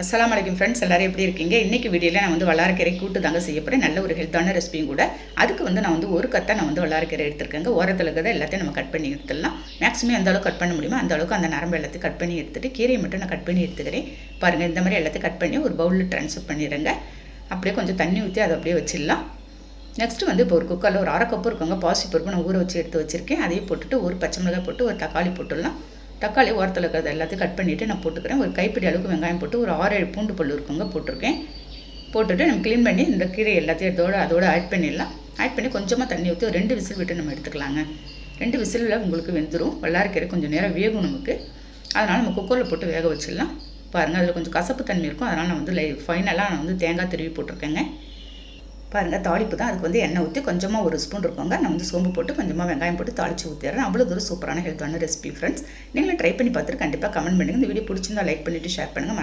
அஸ்ஸலாமு அலைக்கும் ஃப்ரெண்ட்ஸ், எல்லாரும் எப்படி இருக்கீங்க? இன்றைக்கி வீடியோவில் நான் வந்து வல்லாரக்கீரை கூட்டு தாங்க செய்ய போகிறேன். நல்ல ஒரு ஹெல்த்தான ரெசிபியும் கூட. அதுக்கு வந்து நான் வந்து ஒரு கத்தை நான் வந்து வல்லாரக்கீரை எடுத்துருக்கேங்க. ஓரத்தில் இருக்கிறத எல்லாத்தையும் நம்ம கட் பண்ணி எடுத்துடலாம். மேக்ஸிமம் எந்த அளவுக்கு கட் பண்ண முடியுமோ அந்த அளவுக்கு அந்த நரம்பு எல்லாத்தையும் கட் பண்ணி எடுத்துகிட்டு கீரையை மட்டும் நான் கட் பண்ணி எடுத்துக்கிறேன். பாருங்கள், இந்த மாதிரி எல்லாத்தையும் கட் பண்ணி ஒரு பவுலில் ட்ரான்ஸ்ஃபர் பண்ணிடுங்க. அப்படியே கொஞ்சம் தண்ணி ஊற்றி அதை அப்படியே வச்சிடலாம். நெக்ஸ்ட்டு வந்து இப்போ ஒரு குக்கரில் ஒரு 1/2 கப்பு இருக்குங்க பாசிப்பருப்பு நான் ஊற வச்சு எடுத்து வச்சுருக்கேன். அதையும் போட்டுட்டு ஒரு பச்சை மிளகாய் போட்டு ஒரு தக்காளி போட்டுடலாம். தக்காளி ஓரத்தில் இருக்கிறது எல்லாத்தையும் கட் பண்ணிவிட்டு நான் போட்டுக்கிறேன். ஒரு கைப்பிடி அளவுக்கு வெங்காயம் போட்டு ஒரு 6-7 பூண்டு பல் இருக்குங்க போட்டிருக்கேன். போட்டுட்டு நம்ம க்ளீன் பண்ணி இந்த கீரை எல்லாத்தையும் அதோட ஆட் பண்ணிடலாம். ஆட் பண்ணி கொஞ்சமாக தண்ணி ஊற்றி ஒரு 2 விசில் விட்டு நம்ம எடுத்துக்கலாங்க. 2 விசிலில் உங்களுக்கு வெந்துடும். வல்லாரக்கீரை கொஞ்சம் நேரம் வேகும் நமக்கு. அதனால் நம்ம குக்கரில் போட்டு வேக வச்சிடலாம். பாருங்கள், அதில் கொஞ்சம் கசப்பு தன்மை இருக்கும். அதனால் நான் வந்து ஃபைனலாக நான் வந்து தேங்காய் திருவி போட்டிருக்கேங்க. பாருங்கள், தாளிப்பு தான். அதுக்கு வந்து எண்ணெய் ஊற்றி கொஞ்சமாக ஒரு ஸ்பூன் இருக்குங்க. நான் வந்து சோம்பு போட்டு கொஞ்சமாக வெங்காயம் போட்டு தாளித்து ஊற்றிடுறேன். அவ்வளோ தூரம் சூப்பரான ஹெல்த்தான ரெசிபி ஃப்ரெண்ட்ஸ். நீங்களும் ட்ரை பண்ணி பார்த்துட்டு கண்டிப்பாக கமெண்ட் பண்ணுங்கள். இந்த வீடியோ பிடிச்சிருந்தா லைக் பண்ணிவிட்டு ஷேர் பண்ணுங்கள்.